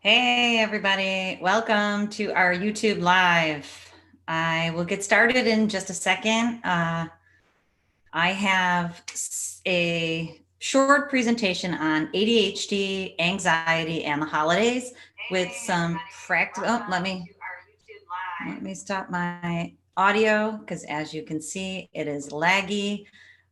Hey, everybody. Welcome to our YouTube Live. I will get started in just a second. I have a short presentation on ADHD, anxiety, and the holidays with some practical. Oh, let me stop my audio because, as you can see, it is laggy.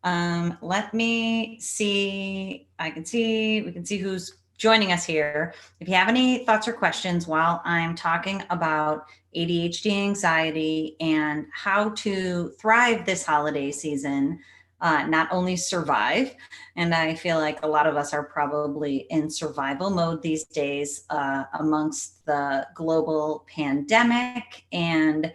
Let me see. We can see who's joining us here. If you have any thoughts or questions while I'm talking about ADHD, anxiety, and how to thrive this holiday season, not only survive, and I feel like a lot of us are probably in survival mode these days amongst the global pandemic and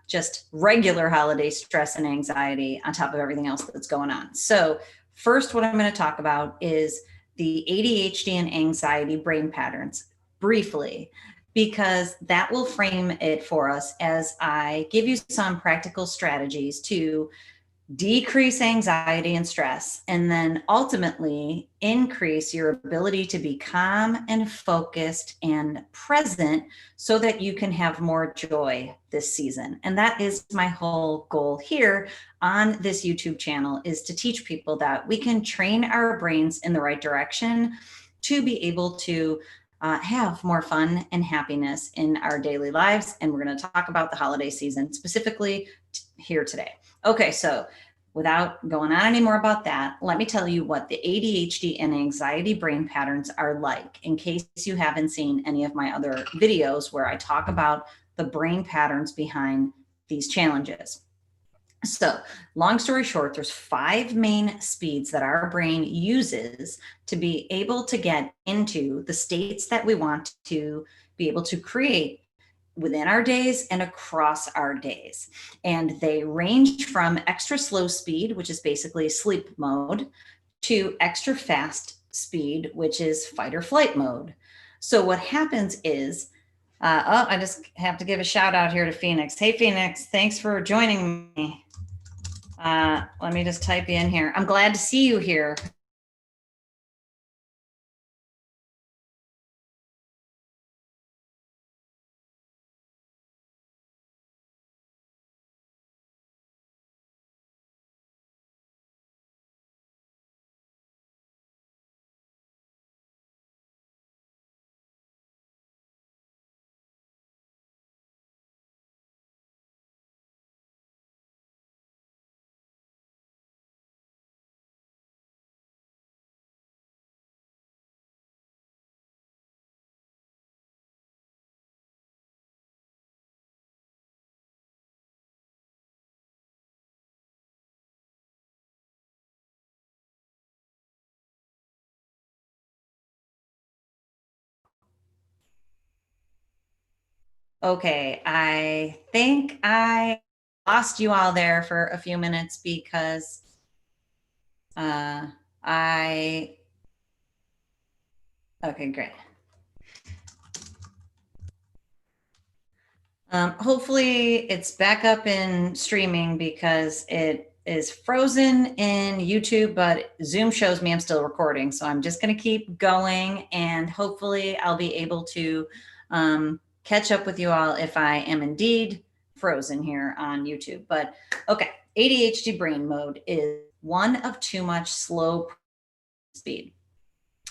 just regular holiday stress and anxiety on top of everything else that's going on. So first, what I'm going to talk about is the ADHD and anxiety brain patterns briefly, because that will frame it for us as I give you some practical strategies to decrease anxiety and stress, and then ultimately increase your ability to be calm and focused and present so that you can have more joy this season. And that is my whole goal here on this YouTube channel, is to teach people that we can train our brains in the right direction to be able to have more fun and happiness in our daily lives. And we're going to talk about the holiday season specifically here today. Okay, so without going on any more about that, let me tell you what the ADHD and anxiety brain patterns are like, in case you haven't seen any of my other videos where I talk about the brain patterns behind these challenges. So, long story short, there's 5 main speeds that our brain uses to be able to get into the states that we want to be able to create within our days and across our days. And they range from extra slow speed, which is basically sleep mode, to extra fast speed, which is fight or flight mode. So, what happens is, I just have to give a shout out here to Phoenix. Hey, Phoenix, thanks for joining me. Let me just type you in here. I'm glad to see you here. Okay, I think I lost you all there for a few minutes because uh, I. Okay, great. Hopefully it's back up in streaming because it is frozen in YouTube, but Zoom shows me I'm still recording. So I'm just going to keep going, and hopefully I'll be able to catch up with you all if I am indeed frozen here on YouTube. But okay, ADHD brain mode is one of too much slow speed.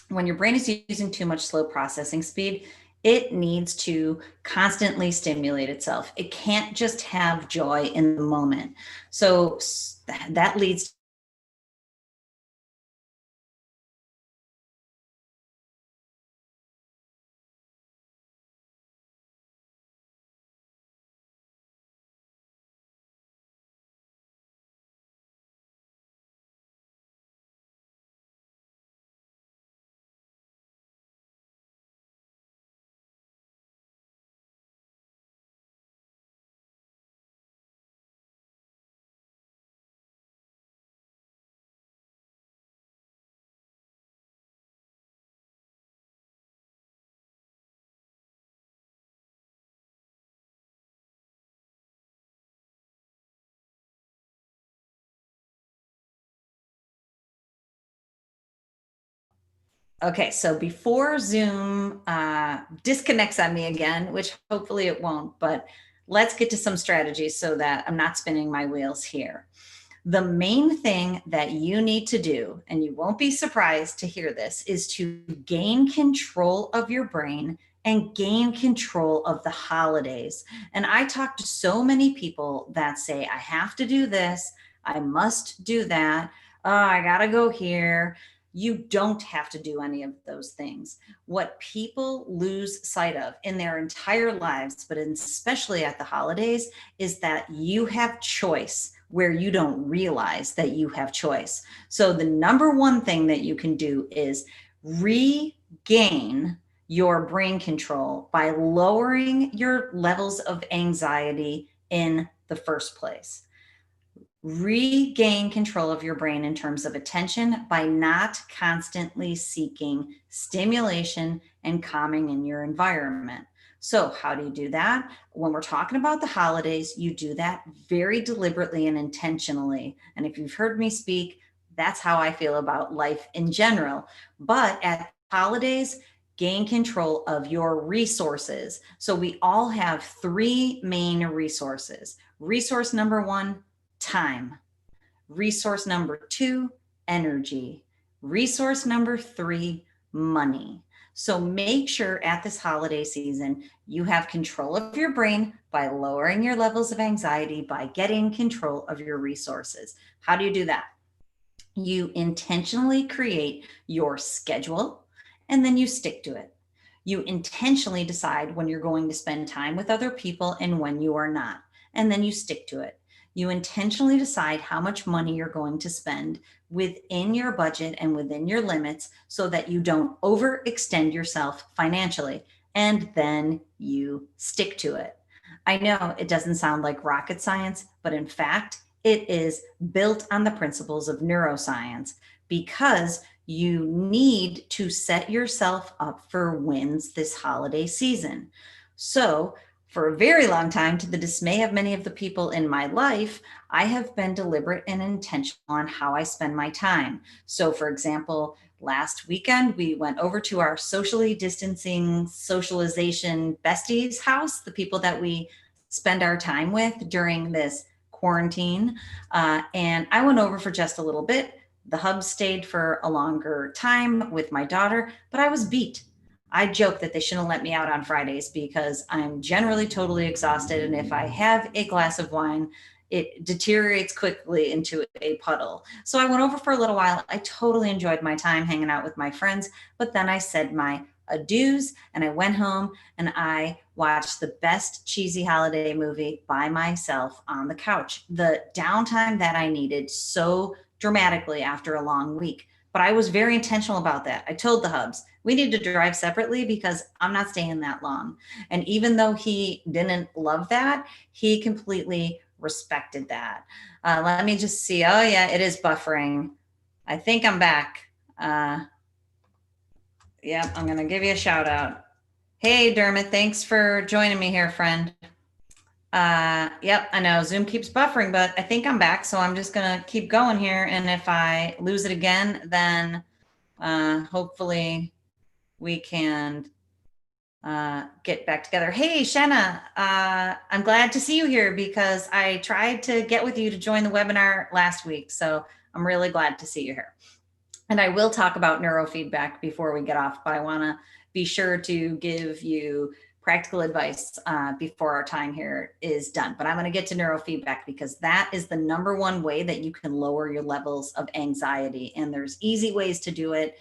When your brain is using too much slow processing speed, it needs to constantly stimulate itself. It can't just have joy in the moment. So that leads Okay, so before Zoom disconnects on me again, which hopefully it won't, but let's get to some strategies so that I'm not spinning my wheels here. The main thing that you need to do, and you won't be surprised to hear this, is to gain control of your brain and gain control of the holidays. And I talk to so many people that say, I have to do this, I must do that, oh, I gotta go here. You don't have to do any of those things. What people lose sight of in their entire lives, but especially at the holidays, is that you have choice where you don't realize that you have choice. So the number one thing that you can do is regain your brain control by lowering your levels of anxiety in the first place. Regain control of your brain in terms of attention by not constantly seeking stimulation and calming in your environment. So, how do you do that? When we're talking about the holidays, you do that very deliberately and intentionally. And if you've heard me speak, that's how I feel about life in general. But at holidays, gain control of your resources. So, we all have three main resources. Resource number one, time. Resource number two, energy. Resource number three, money. So make sure at this holiday season, you have control of your brain by lowering your levels of anxiety, by getting control of your resources. How do you do that? You intentionally create your schedule and then you stick to it. You intentionally decide when you're going to spend time with other people and when you are not, and then you stick to it. You intentionally decide how much money you're going to spend within your budget and within your limits so that you don't overextend yourself financially, and then you stick to it. I know it doesn't sound like rocket science, but in fact, it is built on the principles of neuroscience because you need to set yourself up for wins this holiday season. So, for a very long time, to the dismay of many of the people in my life, I have been deliberate and intentional on how I spend my time. So, for example, last weekend, we went over to our socially distancing socialization besties house, the people that we spend our time with during this quarantine. And I went over for just a little bit. The hubs stayed for a longer time with my daughter, but I was beat. I joke that they shouldn't let me out on Fridays because I'm generally totally exhausted. And if I have a glass of wine, it deteriorates quickly into a puddle. So I went over for a little while. I totally enjoyed my time hanging out with my friends, but then I said my adieus and I went home and I watched the best cheesy holiday movie by myself on the couch. The downtime that I needed so dramatically after a long week. But I was very intentional about that. I told the hubs, we need to drive separately because I'm not staying that long. And even though he didn't love that, he completely respected that. Let me just see. Oh, yeah, it is buffering. I think I'm back. Yep, I'm going to give you a shout out. Hey, Dermot, thanks for joining me here, friend. Yep, I know Zoom keeps buffering, but I think I'm back. So I'm just going to keep going here. And if I lose it again, then hopefully we can get back together. Hey, Shenna, I'm glad to see you here because I tried to get with you to join the webinar last week. So I'm really glad to see you here. And I will talk about neurofeedback before we get off, but I want to be sure to give you practical advice before our time here is done. But I'm going to get to neurofeedback because that is the number one way that you can lower your levels of anxiety. And there's easy ways to do it.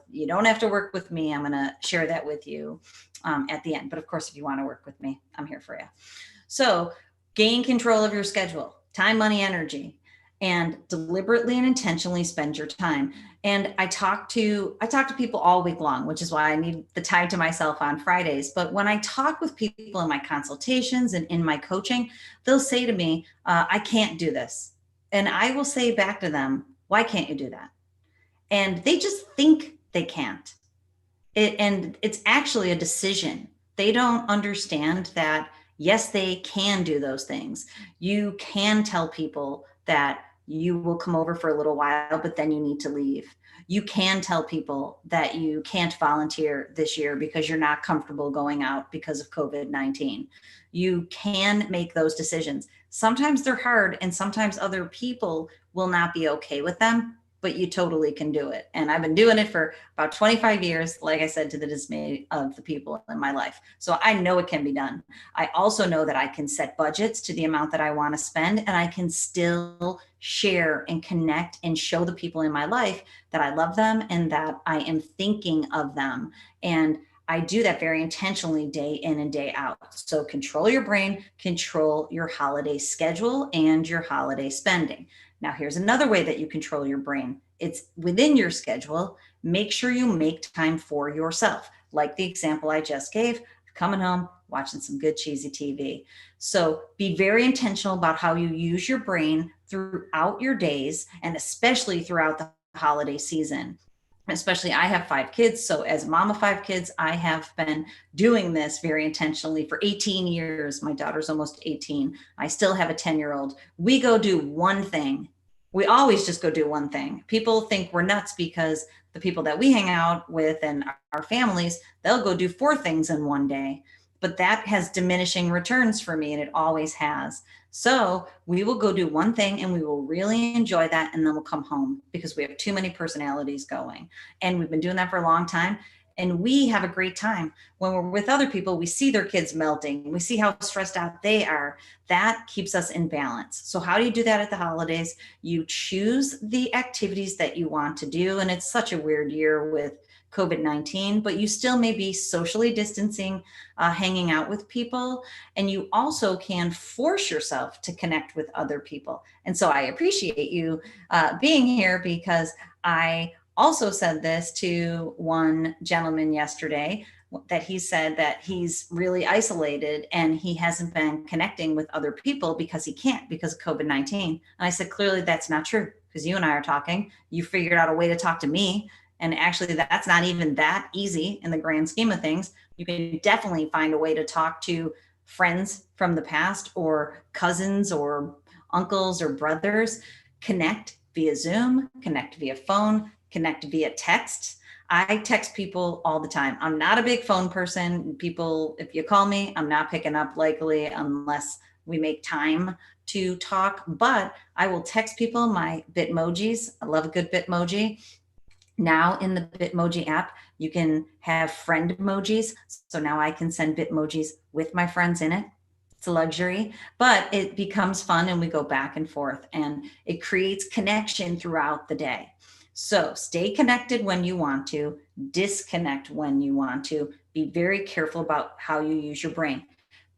You don't have to work with me. I'm going to share that with you at the end. But of course, if you want to work with me, I'm here for you. So gain control of your schedule, time, money, energy, and deliberately and intentionally spend your time. And I talk to people all week long, which is why I need the time to myself on Fridays. But when I talk with people in my consultations and in my coaching, they'll say to me, I can't do this. And I will say back to them, why can't you do that? And they just think they can't. And it's actually a decision. They don't understand that, yes, they can do those things. You can tell people that you will come over for a little while, but then you need to leave. You can tell people that you can't volunteer this year because you're not comfortable going out because of COVID-19. You can make those decisions. Sometimes they're hard, and sometimes other people will not be okay with them, but you totally can do it. And I've been doing it for about 25 years, like I said, to the dismay of the people in my life. So I know it can be done. I also know that I can set budgets to the amount that I want to spend, and I can still share and connect and show the people in my life that I love them and that I am thinking of them. And I do that very intentionally day in and day out. So control your brain, control your holiday schedule and your holiday spending. Now, here's another way that you control your brain. It's within your schedule. Make sure you make time for yourself. Like the example I just gave, coming home, watching some good cheesy TV. So be very intentional about how you use your brain throughout your days, and especially throughout the holiday season. Especially, I have 5 kids. So as a mom of 5 kids, I have been doing this very intentionally for 18 years. My daughter's almost 18. I still have a 10-year-old. We go do one thing. We always just go do one thing. People think we're nuts because the people that we hang out with and our families, they'll go do 4 things in one day. But that has diminishing returns for me, and it always has. So we will go do one thing and we will really enjoy that, and then we'll come home because we have too many personalities going. And we've been doing that for a long time. And we have a great time. When we're with other people, we see their kids melting. We see how stressed out they are. That keeps us in balance. So how do you do that at the holidays? You choose the activities that you want to do. And it's such a weird year with COVID-19, but you still may be socially distancing, hanging out with people. And you also can force yourself to connect with other people. And so I appreciate you being here, because I also said this to one gentleman yesterday, that he said that he's really isolated and he hasn't been connecting with other people because he can't, because of COVID-19. And I said, clearly that's not true, because you and I are talking. You figured out a way to talk to me. And actually, that's not even that easy in the grand scheme of things. You can definitely find a way to talk to friends from the past, or cousins or uncles or brothers. Connect via Zoom, connect via phone, connect via text. I text people all the time. I'm not a big phone person. People, if you call me, I'm not picking up likely unless we make time to talk, but I will text people my Bitmojis. I love a good Bitmoji. Now in the Bitmoji app, you can have friend emojis. So now I can send Bitmojis with my friends in it. It's a luxury, but it becomes fun, and we go back and forth, and it creates connection throughout the day. So stay connected when you want to, disconnect when you want to. Be very careful about how you use your brain.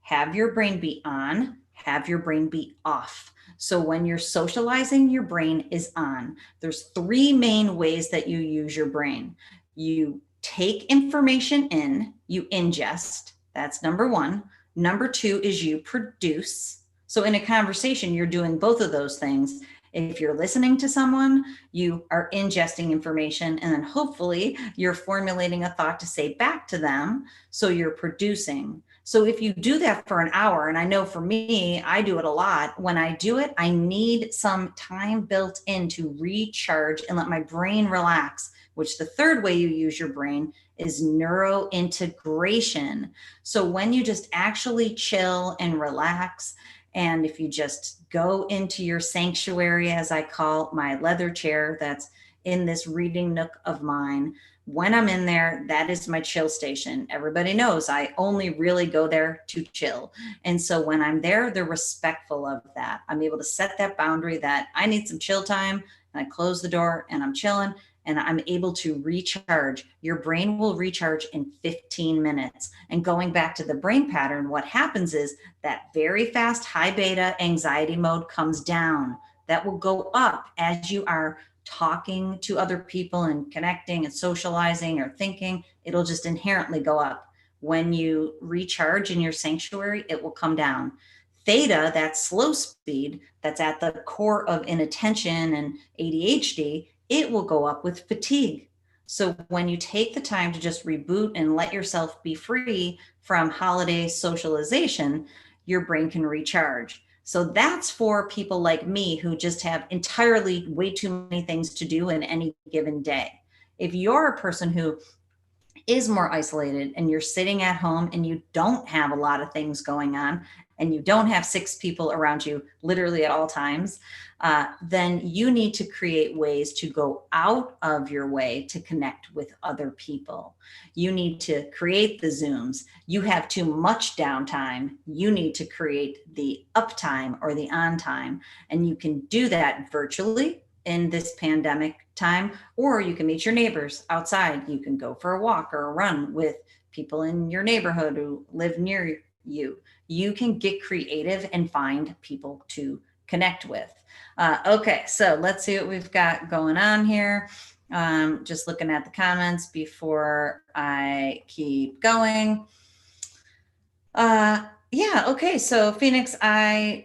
Have your brain be on, have your brain be off. So when you're socializing, your brain is on. There's 3 main ways that you use your brain. You take information in, you ingest. That's number 1. Number 2 is you produce. So in a conversation, you're doing both of those things. If you're listening to someone, you are ingesting information, and then hopefully you're formulating a thought to say back to them. So you're producing. So if you do that for an hour, and I know for me, I do it a lot. When I do it, I need some time built in to recharge and let my brain relax, which the 3rd way you use your brain is neuro integration. So when you just actually chill and relax, and if you just go into your sanctuary, as I call my leather chair that's in this reading nook of mine, when I'm in there, that is my chill station. Everybody knows I only really go there to chill. And so when I'm there, they're respectful of that. I'm able to set that boundary that I need some chill time, and I close the door and I'm chilling, and I'm able to recharge. Your brain will recharge in 15 minutes. And going back to the brain pattern, what happens is that very fast high beta anxiety mode comes down. That will go up as you are talking to other people and connecting and socializing or thinking. It'll just inherently go up. When you recharge in your sanctuary, it will come down. Theta, that slow speed that's at the core of inattention and ADHD, it will go up with fatigue. So when you take the time to just reboot and let yourself be free from holiday socialization, your brain can recharge. So that's for people like me who just have entirely way too many things to do in any given day. If you're a person who is more isolated and you're sitting at home and you don't have a lot of things going on and you don't have 6 people around you literally at all times, then you need to create ways to go out of your way to connect with other people. You need to create the Zooms. You have too much downtime. You need to create the uptime or the on time. And you can do that virtually in this pandemic time, or you can meet your neighbors outside. You can go for a walk or a run with people in your neighborhood who live near you. You can get creative and find people to connect with. Okay, so let's see what we've got going on here. Just looking at the comments before I keep going. Yeah, okay, so Phoenix, I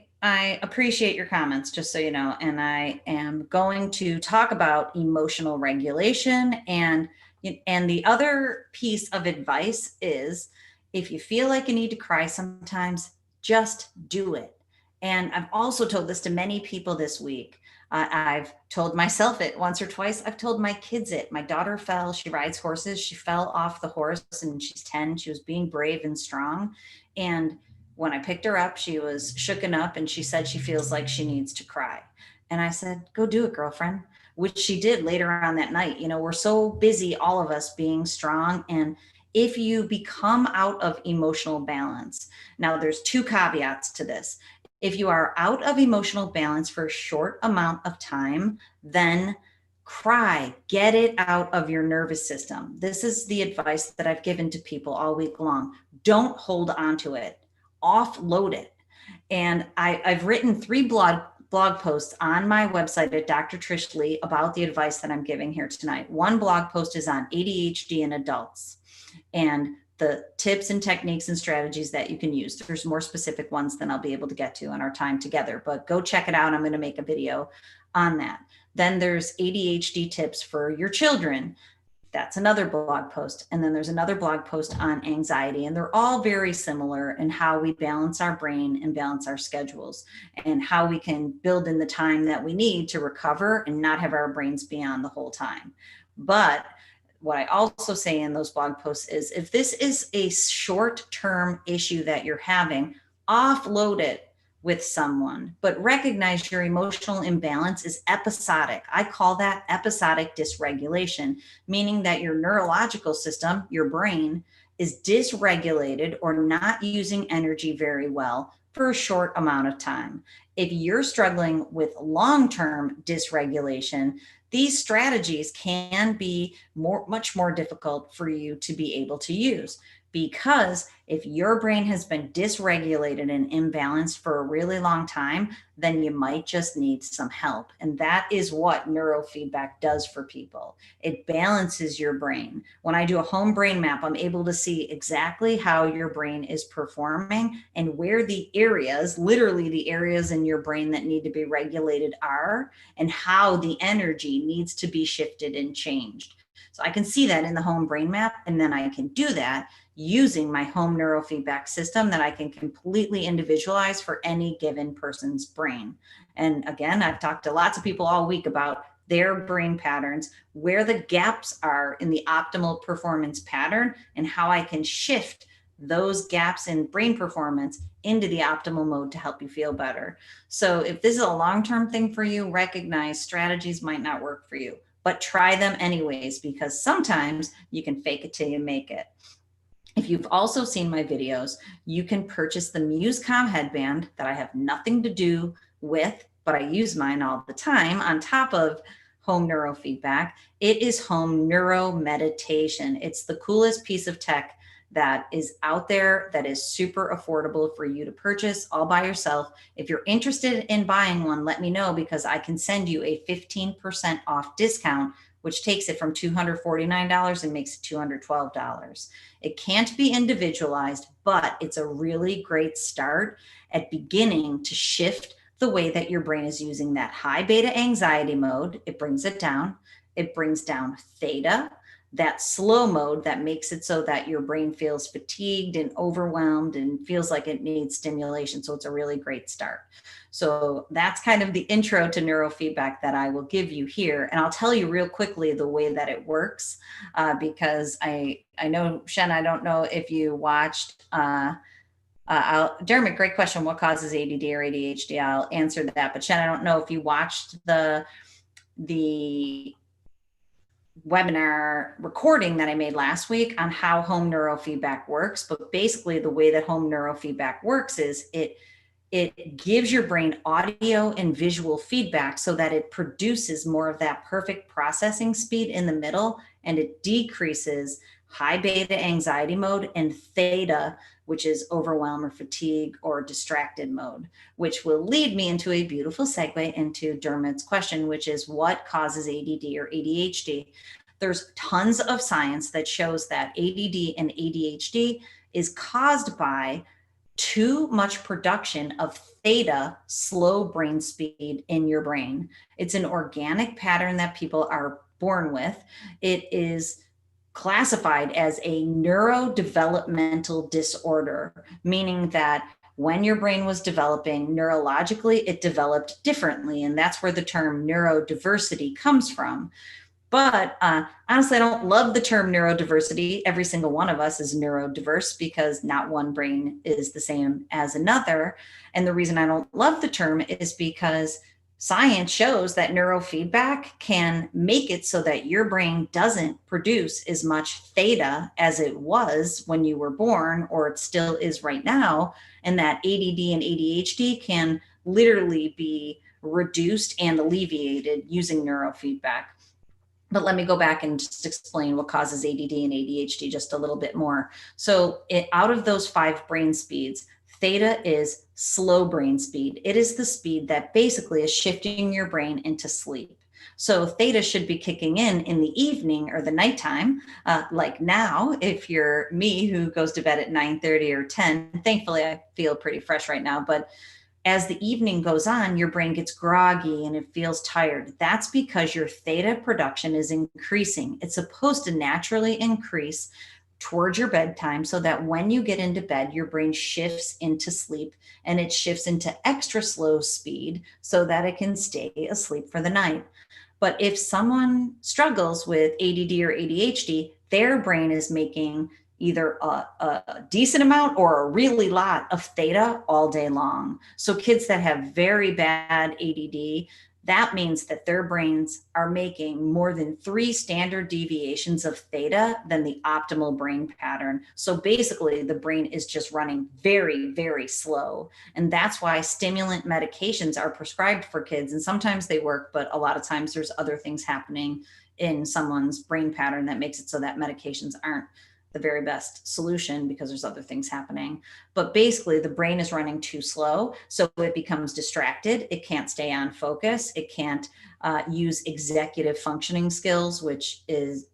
appreciate your comments, just so you know, and I am going to talk about emotional regulation. And the other piece of advice is, if you feel like you need to cry sometimes, just do it. And I've also told this to many people this week. I've told myself it once or twice. I've told my kids it. My daughter fell. She rides horses. She fell off the horse and she's 10. She was being brave and strong. And when I picked her up, she was shooken up and she said she feels like she needs to cry. And I said, go do it, girlfriend, which she did later on that night. You know, we're so busy, all of us being strong. And if you become out of emotional balance, now there's 2 caveats to this. If you are out of emotional balance for a short amount of time, then cry, get it out of your nervous system. This is the advice that I've given to people all week long. Don't hold on to it, offload it. And I've written 3 blog posts on my website at Dr. Trish Leigh about the advice that I'm giving here tonight. One blog post is on ADHD in adults and the tips and techniques and strategies that you can use. There's more specific ones than I'll be able to get to in our time together, but go check it out. I'm going to make a video on that. Then there's ADHD tips for your children. That's another blog post. And then there's another blog post on anxiety. And they're all very similar in how we balance our brain and balance our schedules and how we can build in the time that we need to recover and not have our brains be on the whole time. But what I also say in those blog posts is, if this is a short-term issue that you're having, offload it with someone, but recognize your emotional imbalance is episodic. I call that episodic dysregulation, meaning that your neurological system, your brain, is dysregulated or not using energy very well for a short amount of time. If you're struggling with long-term dysregulation, these strategies can be much more difficult for you to be able to use, because if your brain has been dysregulated and imbalanced for a really long time, then you might just need some help. And that is what neurofeedback does for people. It balances your brain. When I do a home brain map, I'm able to see exactly how your brain is performing and where the areas, literally the areas in your brain that need to be regulated are, and how the energy needs to be shifted and changed. So I can see that in the home brain map, and then I can do that using my home neurofeedback system that I can completely individualize for any given person's brain. And again, I've talked to lots of people all week about their brain patterns, where the gaps are in the optimal performance pattern, and how I can shift those gaps in brain performance into the optimal mode to help you feel better. So if this is a long-term thing for you, recognize strategies might not work for you, but try them anyways, because sometimes you can fake it till you make it. If you've also seen my videos, you can purchase the MuseCalm headband that I have nothing to do with, but I use mine all the time on top of home neurofeedback. It is home neuro meditation. It's the coolest piece of tech that is out there, that is super affordable for you to purchase all by yourself. If you're interested in buying one, let me know, because I can send you a 15% off discount, which takes it from $249 and makes it $212. It can't be individualized, but it's a really great start at beginning to shift the way that your brain is using that high beta anxiety mode. It brings it down. It brings down theta. that slow mode that makes it so that your brain feels fatigued and overwhelmed and feels like it needs stimulation. So it's a really great start. So that's kind of the intro to neurofeedback that I will give you here. And I'll tell you real quickly the way that it works, because I know, Shen, I don't know if you watched, Dermot, great question. What causes ADD or ADHD? I'll answer that. But Shen, I don't know if you watched the webinar recording that I made last week on how home neurofeedback works. But basically the way that home neurofeedback works is it gives your brain audio and visual feedback so that it produces more of that perfect processing speed in the middle, and it decreases high beta anxiety mode and theta, which is overwhelm or fatigue or distracted mode, which will lead me into a beautiful segue into Dermot's question, which is what causes ADD or ADHD? There's tons of science that shows that ADD and ADHD is caused by too much production of theta, slow brain speed in your brain. It's an organic pattern that people are born with. It is classified as a neurodevelopmental disorder, meaning that when your brain was developing neurologically, it developed differently. And that's where the term neurodiversity comes from. But honestly, I don't love the term neurodiversity. Every single one of us is neurodiverse because not one brain is the same as another. And the reason I don't love the term is because science shows that neurofeedback can make it so that your brain doesn't produce as much theta as it was when you were born, or it still is right now. And that ADD and ADHD can literally be reduced and alleviated using neurofeedback. But let me go back and just explain what causes ADD and ADHD just a little bit more. So out of those 5 brain speeds, theta is slow brain speed. It is the speed that basically is shifting your brain into sleep. So theta should be kicking in the evening or the nighttime, like now, if you're me who goes to bed at 9:30 or 10, thankfully I feel pretty fresh right now, but as the evening goes on, your brain gets groggy and it feels tired. That's because your theta production is increasing. It's supposed to naturally increase towards your bedtime so that when you get into bed, your brain shifts into sleep, and it shifts into extra slow speed so that it can stay asleep for the night. But if someone struggles with ADD or ADHD, their brain is making either a decent amount or a really lot of theta all day long. So kids that have very bad ADD, that means that their brains are making more than 3 standard deviations of theta than the optimal brain pattern. So basically the brain is just running very, very slow. And that's why stimulant medications are prescribed for kids. And sometimes they work, but a lot of times there's other things happening in someone's brain pattern that makes it so that medications aren't the very best solution because there's other things happening. But basically the brain is running too slow. So it becomes distracted. It can't stay on focus. It can't use executive functioning skills, which is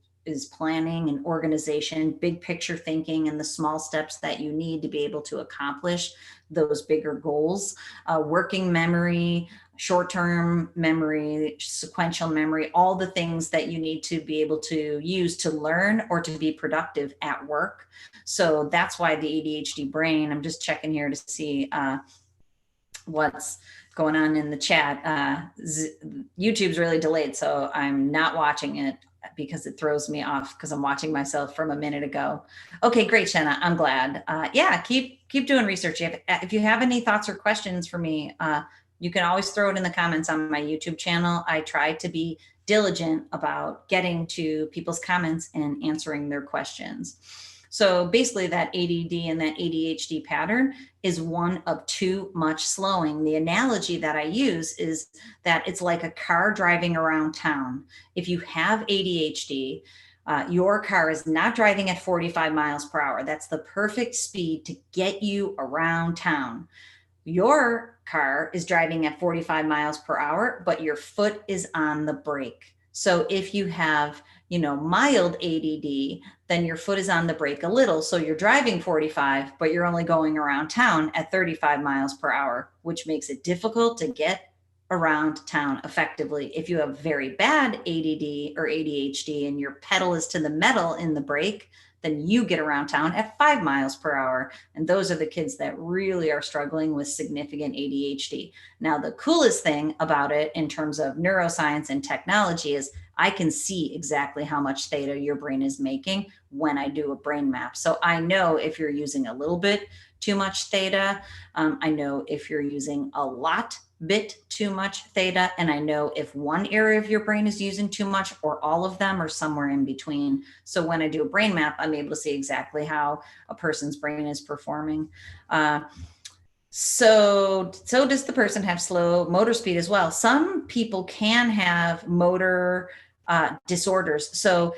planning and organization, big picture thinking, and the small steps that you need to be able to accomplish those bigger goals, working memory, short-term memory, sequential memory, all the things that you need to be able to use to learn or to be productive at work. So that's why the ADHD brain, I'm just checking here to see what's going on in the chat. YouTube's really delayed, so I'm not watching it because it throws me off because I'm watching myself from a minute ago. Okay, great, Shenna. I'm glad. Yeah, keep doing research. If you have any thoughts or questions for me, you can always throw it in the comments on my YouTube channel. I try to be diligent about getting to people's comments and answering their questions. So basically that ADD and that ADHD pattern is one of too much slowing. The analogy that I use is that it's like a car driving around town. If you have ADHD, your car is not driving at 45 miles per hour. That's the perfect speed to get you around town. Your car is driving at 45 miles per hour, but your foot is on the brake. So if you have, mild ADD, then your foot is on the brake a little. So you're driving 45, but you're only going around town at 35 miles per hour, which makes it difficult to get around town effectively. If you have very bad ADD or ADHD and your pedal is to the metal in the brake, then you get around town at 5 miles per hour. And those are the kids that really are struggling with significant ADHD. Now, the coolest thing about it in terms of neuroscience and technology is I can see exactly how much theta your brain is making when I do a brain map. So I know if you're using a little bit too much theta. I know if you're using a bit too much theta, and I know if one area of your brain is using too much or all of them or somewhere in between. So when I do a brain map, I'm able to see exactly how a person's brain is performing. So does the person have slow motor speed as well? Some people can have motor disorders. So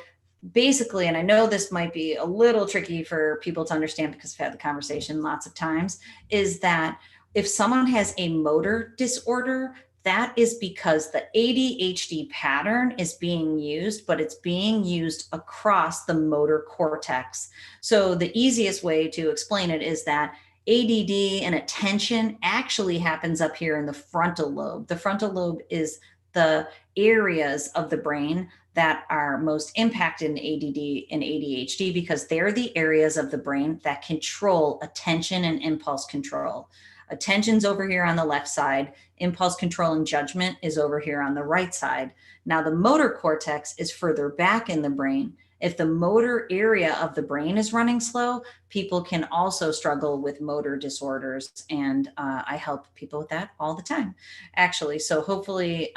basically, and I know this might be a little tricky for people to understand because I've had the conversation lots of times, is that if someone has a motor disorder, that is because the ADHD pattern is being used, but it's being used across the motor cortex. So the easiest way to explain it is that ADD and attention actually happens up here in the frontal lobe. The frontal lobe is the areas of the brain that are most impacted in ADD and ADHD because they're the areas of the brain that control attention and impulse control. Attention's over here on the left side. Impulse control and judgment is over here on the right side. Now, the motor cortex is further back in the brain. If the motor area of the brain is running slow, people can also struggle with motor disorders. And I help people with that all the time, actually. So hopefully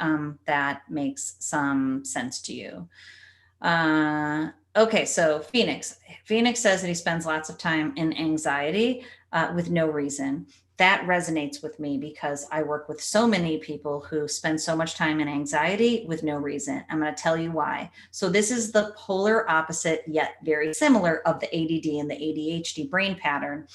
that makes some sense to you. Okay, so Phoenix says that he spends lots of time in anxiety with no reason. That resonates with me because I work with so many people who spend so much time in anxiety with no reason. I'm going to tell you why. So this is the polar opposite, yet very similar, of the ADD and the ADHD brain pattern.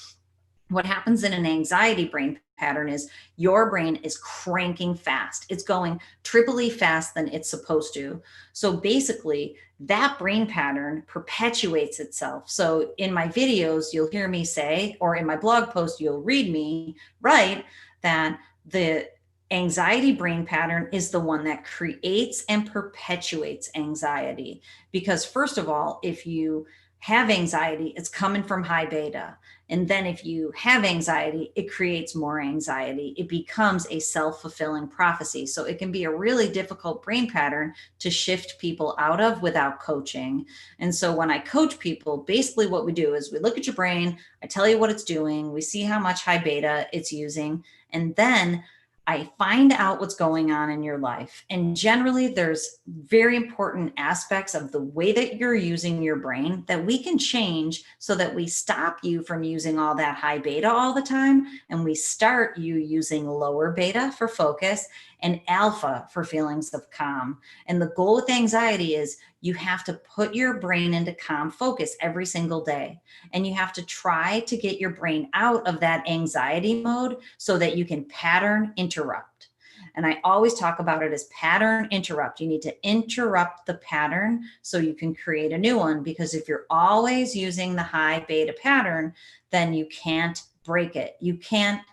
What happens in an anxiety brain pattern is your brain is cranking fast. It's going triply fast than it's supposed to. So basically, that brain pattern perpetuates itself. So in my videos, you'll hear me say, or in my blog post, you'll read me write that the anxiety brain pattern is the one that creates and perpetuates anxiety. Because first of all, if you have anxiety, it's coming from high beta. And then if you have anxiety, it creates more anxiety. It becomes a self-fulfilling prophecy. So it can be a really difficult brain pattern to shift people out of without coaching. And so when I coach people, basically what we do is we look at your brain, I tell you what it's doing, we see how much high beta it's using, and then I find out what's going on in your life. And generally, there's very important aspects of the way that you're using your brain that we can change so that we stop you from using all that high beta all the time. And we start you using lower beta for focus and alpha for feelings of calm. And the goal with anxiety is you have to put your brain into calm focus every single day. And you have to try to get your brain out of that anxiety mode so that you can pattern interrupt. And I always talk about it as pattern interrupt. You need to interrupt the pattern so you can create a new one, because if you're always using the high beta pattern, then you can't break it. You can't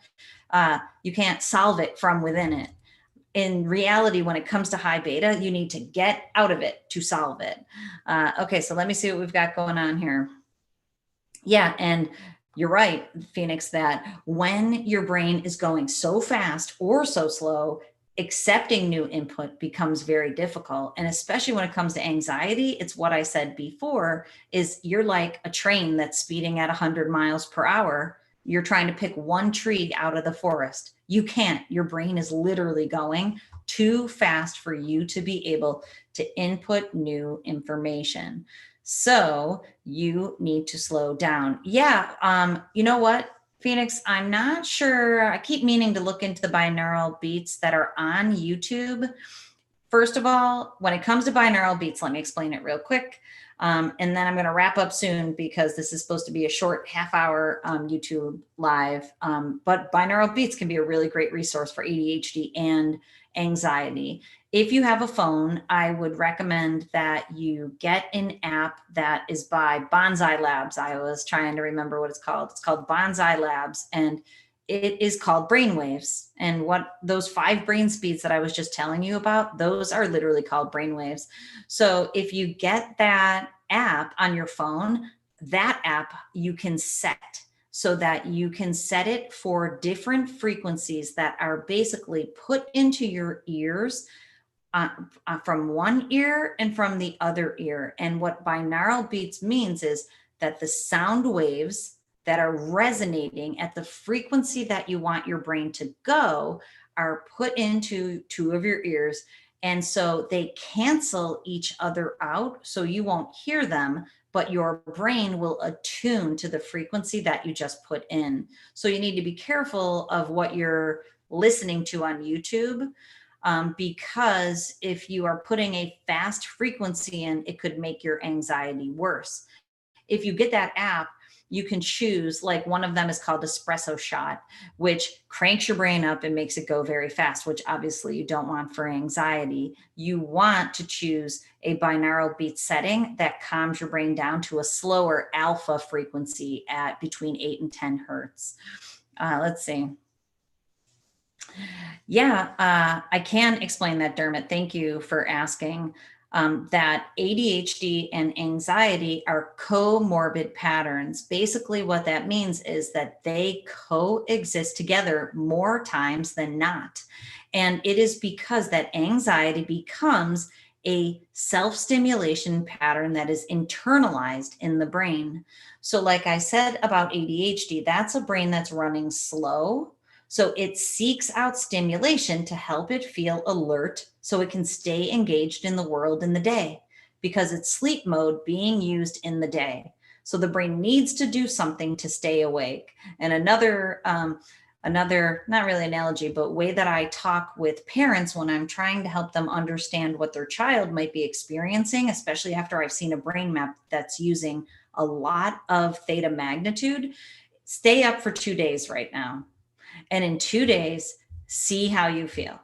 solve it from within it. In reality, when it comes to high beta, you need to get out of it to solve it. Okay, so let me see what we've got going on here. Yeah, and you're right, Phoenix, that when your brain is going so fast or so slow, accepting new input becomes very difficult. And especially when it comes to anxiety, it's what I said before, is you're like a train that's speeding at 100 miles per hour. You're trying to pick one tree out of the forest. You can't. Your brain is literally going too fast for you to be able to input new information. So you need to slow down. Yeah. You know what, Phoenix, I'm not sure. I keep meaning to look into the binaural beats that are on YouTube. First of all, when it comes to binaural beats, let me explain it real quick. And then I'm going to wrap up soon because this is supposed to be a short half-hour YouTube live. But binaural beats can be a really great resource for ADHD and anxiety. If you have a phone, I would recommend that you get an app that is by Bonsai Labs. I was trying to remember what it's called. It's called Bonsai Labs. And it is called brain waves. And what those 5 brain speeds that I was just telling you about, those are literally called brain waves. So if you get that app on your phone, that app you can set so that you can set it for different frequencies that are basically put into your ears from one ear and from the other ear. And what binaural beats means is that the sound waves that are resonating at the frequency that you want your brain to go are put into 2 of your ears. And so they cancel each other out. So you won't hear them, but your brain will attune to the frequency that you just put in. So you need to be careful of what you're listening to on YouTube. Because if you are putting a fast frequency in, it could make your anxiety worse. If you get that app, you can choose, like one of them is called espresso shot, which cranks your brain up and makes it go very fast, which obviously you don't want for anxiety. You want to choose a binaural beat setting that calms your brain down to a slower alpha frequency at between 8 and 10 hertz. Let's see. Yeah, I can explain that, Dermot. Thank you for asking. That ADHD and anxiety are comorbid patterns. Basically, what that means is that they coexist together more times than not. And it is because that anxiety becomes a self-stimulation pattern that is internalized in the brain. So like I said about ADHD, that's a brain that's running slow. So it seeks out stimulation to help it feel alert so it can stay engaged in the world in the day, because it's sleep mode being used in the day. So the brain needs to do something to stay awake. And another, not really analogy, but way that I talk with parents when I'm trying to help them understand what their child might be experiencing, especially after I've seen a brain map that's using a lot of theta magnitude, stay up for 2 days right now. And in 2 days, see how you feel.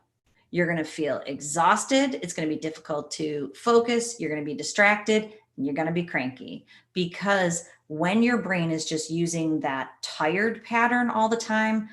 You're going to feel exhausted. It's going to be difficult to focus. You're going to be distracted and you're going to be cranky, because when your brain is just using that tired pattern all the time,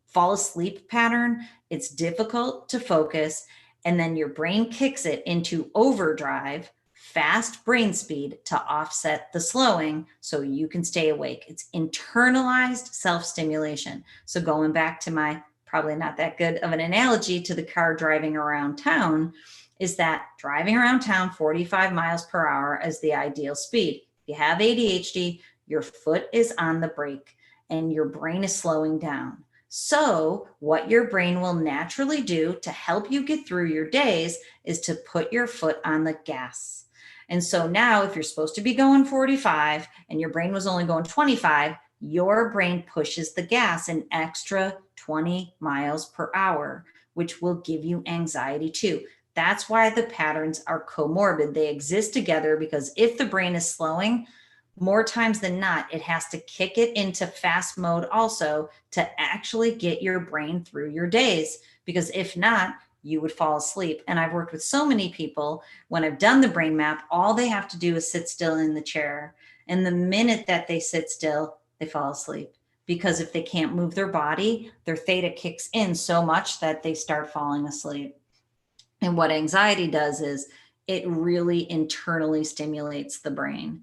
fall asleep pattern, it's difficult to focus. And then your brain kicks it into overdrive, fast brain speed to offset the slowing so you can stay awake. It's internalized self-stimulation. So going back to my probably not that good of an analogy to the car driving around town, is that driving around town 45 miles per hour is the ideal speed. If you have ADHD, your foot is on the brake and your brain is slowing down. So what your brain will naturally do to help you get through your days is to put your foot on the gas. And so now if you're supposed to be going 45 and your brain was only going 25, your brain pushes the gas an extra 20 miles per hour, which will give you anxiety too. That's why the patterns are comorbid. They exist together because if the brain is slowing, more times than not, it has to kick it into fast mode also to actually get your brain through your days. Because if not, you would fall asleep. And I've worked with so many people, when I've done the brain map, all they have to do is sit still in the chair. And the minute that they sit still, they fall asleep. Because if they can't move their body, their theta kicks in so much that they start falling asleep. And what anxiety does is it really internally stimulates the brain.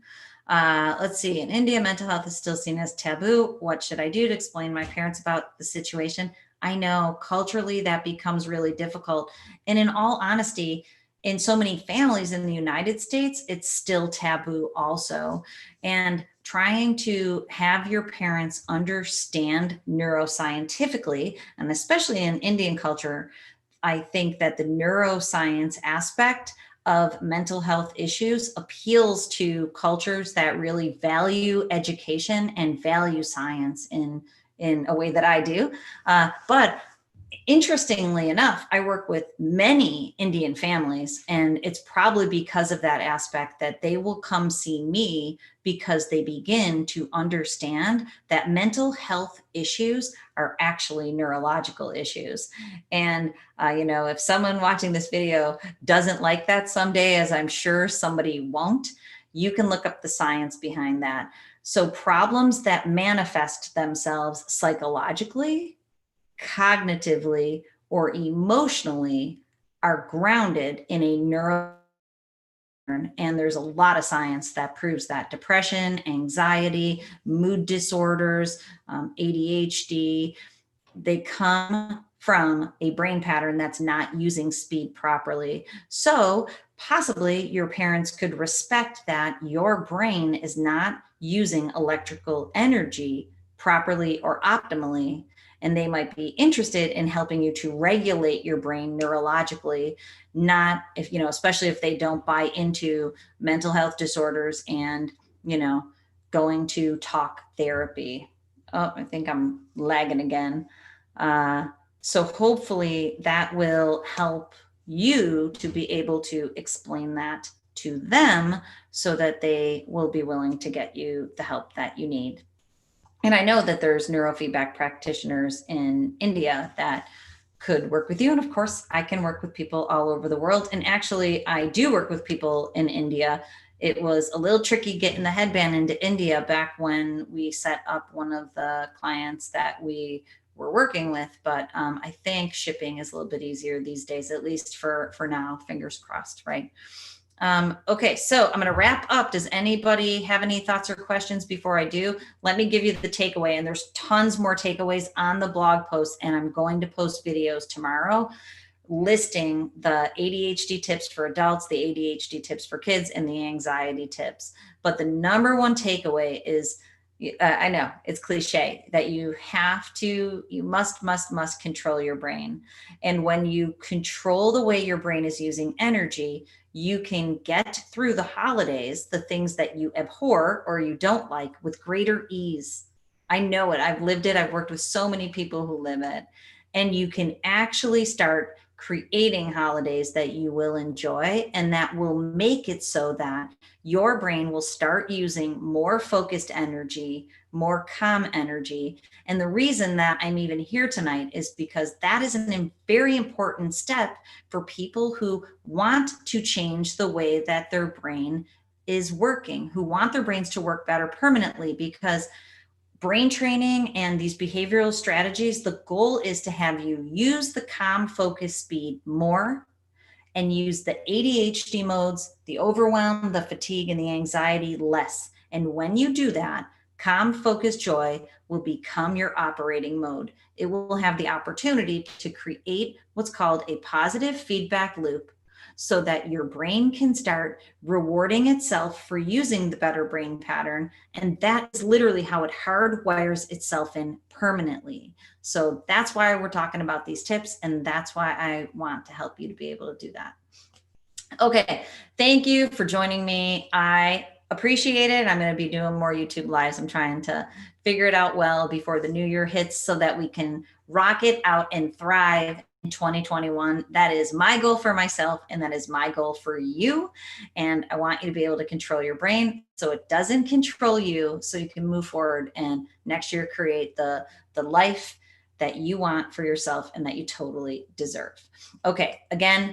Let's see, in India, mental health is still seen as taboo. What should I do to explain my parents about the situation? I know culturally that becomes really difficult. And in all honesty, in so many families in the United States, it's still taboo also. And trying to have your parents understand neuroscientifically, and especially in Indian culture, I think that the neuroscience aspect of mental health issues appeals to cultures that really value education and value science in a way that I do. But interestingly enough, I work with many Indian families, and it's probably because of that aspect that they will come see me, because they begin to understand that mental health issues are actually neurological issues. And, if someone watching this video doesn't like that someday, as I'm sure somebody won't, you can look up the science behind that. So problems that manifest themselves psychologically cognitively or emotionally are grounded in a neuro. And there's a lot of science that proves that depression, anxiety, mood disorders, ADHD, they come from a brain pattern that's not using speed properly. So possibly your parents could respect that your brain is not using electrical energy properly or optimally. And they might be interested in helping you to regulate your brain neurologically, not if, especially if they don't buy into mental health disorders and, going to talk therapy. Oh, I think I'm lagging again. So hopefully that will help you to be able to explain that to them so that they will be willing to get you the help that you need. And I know that there's neurofeedback practitioners in India that could work with you. And of course, I can work with people all over the world. And actually, I do work with people in India. It was a little tricky getting the headband into India back when we set up one of the clients that we were working with. But I think shipping is a little bit easier these days, at least for now, fingers crossed, right? Okay, so I'm going to wrap up. Does anybody have any thoughts or questions before I do? Let me give you the takeaway, and there's tons more takeaways on the blog post, and I'm going to post videos tomorrow listing the ADHD tips for adults, the ADHD tips for kids, and the anxiety tips. But the number one takeaway is, I know it's cliche that you must control your brain. And when you control the way your brain is using energy, you can get through the holidays, the things that you abhor or you don't like, with greater ease. I know it. I've lived it. I've worked with so many people who live it. And you can actually start creating holidays that you will enjoy, and that will make it so that your brain will start using more focused energy, more calm energy. And the reason that I'm even here tonight is because that is a very important step for people who want to change the way that their brain is working, who want their brains to work better permanently. Because brain training and these behavioral strategies, the goal is to have you use the calm focus speed more and use the ADHD modes, the overwhelm, the fatigue, and the anxiety less. And when you do that, calm focus joy will become your operating mode. It will have the opportunity to create what's called a positive feedback loop, so that your brain can start rewarding itself for using the better brain pattern. And that is literally how it hardwires itself in permanently. So that's why we're talking about these tips. And that's why I want to help you to be able to do that. Okay. Thank you for joining me. I appreciate it. I'm going to be doing more YouTube lives. I'm trying to figure it out well before the new year hits so that we can rock it out and thrive in 2021. That is my goal for myself, and that is my goal for you. And I want you to be able to control your brain so it doesn't control you, so you can move forward and next year create the life that you want for yourself and that you totally deserve. Okay, again,